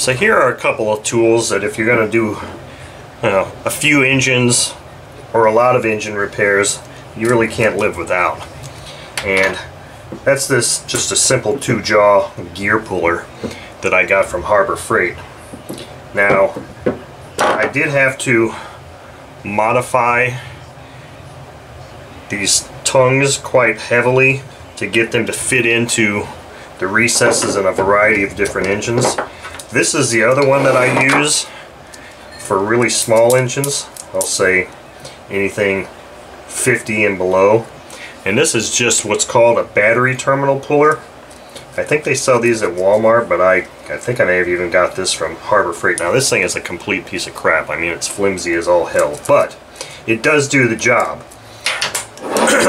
So here are a couple of tools that if you're going to do a few engines or a lot of engine repairs, you really can't live without. And that's just a simple 2-jaw gear puller that I got from Harbor Freight. Now, I did have to modify these tongues quite heavily to get them to fit into the recesses in a variety of different engines. This is the other one that I use for really small engines. I'll say anything 50 and below. And this is just what's called a battery terminal puller. I think they sell these at Walmart, but I think I may have even got this from Harbor Freight. Now this thing is a complete piece of crap. I mean, it's flimsy as all hell, but it does do the job.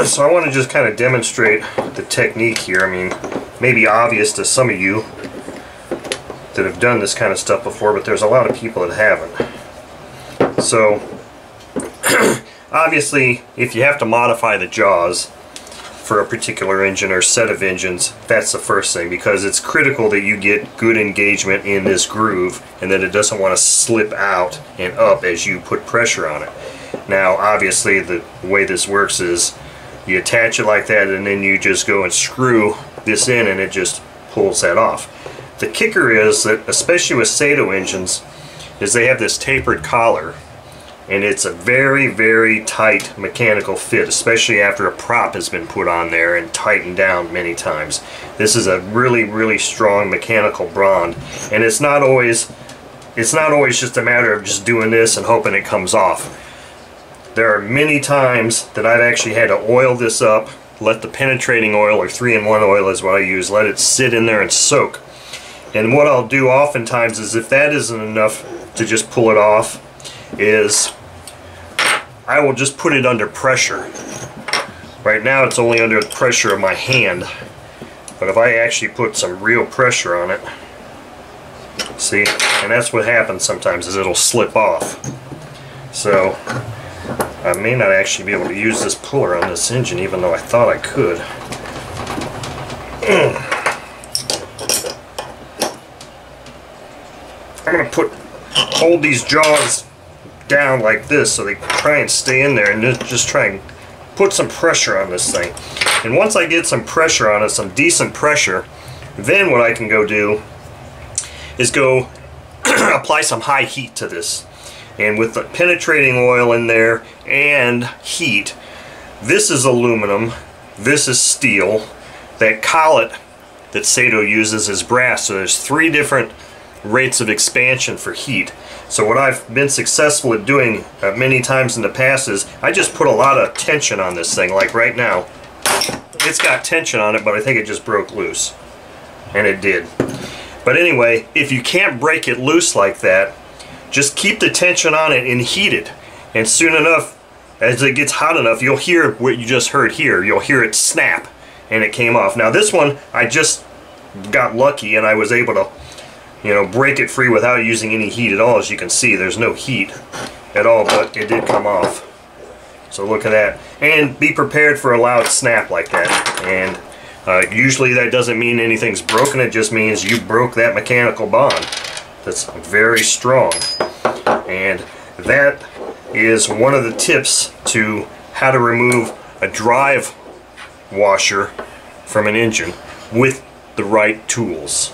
So I want to just kind of demonstrate the technique here. I mean, maybe obvious to some of you that have done this kind of stuff before, but there's a lot of people that haven't. So obviously, if you have to modify the jaws for a particular engine or set of engines, that's the first thing, because it's critical that you get good engagement in this groove and that it doesn't want to slip out and up as you put pressure on it. Now obviously the way this works is you attach it like that and then you just go and screw this in and it just pulls that off. The kicker is that, especially with Sato engines, is they have this tapered collar, and it's a very, very tight mechanical fit, especially after a prop has been put on there and tightened down many times. This is a really, really strong mechanical bond, and it's not always just a matter of just doing this and hoping it comes off. There are many times that I've actually had to oil this up, let the penetrating oil, or 3-in-1 oil is what I use, let it sit in there and soak. And what I'll do oftentimes is, if that isn't enough to just pull it off, is I will just put it under pressure. Right now it's only under the pressure of my hand, but if I actually put some real pressure on it, see, and that's what happens sometimes, is it'll slip off. So I may not actually be able to use this puller on this engine, even though I thought I could. I'm going to hold these jaws down like this so they try and stay in there, and just try and put some pressure on this thing. And once I get some pressure on it, some decent pressure, then what I can go do is go apply some high heat to this. And with the penetrating oil in there and heat, this is aluminum, this is steel, that collet that Sato uses is brass, so there's 3 different rates of expansion for heat. So what I've been successful at doing many times in the past is I just put a lot of tension on this thing. Like right now, it's got tension on it, but I think it just broke loose, and it did. But anyway, if you can't break it loose like that, just keep the tension on it and heat it, and soon enough, as it gets hot enough, you'll hear what you just heard here. You'll hear it snap, and it came off. Now this one, I just got lucky and I was able to, you know, break it free without using any heat at all. As you can see, there's no heat at all, but it did come off. So look at that. And be prepared for a loud snap like that. And usually that doesn't mean anything's broken, it just means you broke that mechanical bond. That's very strong. And that is one of the tips to how to remove a drive washer from an engine with the right tools.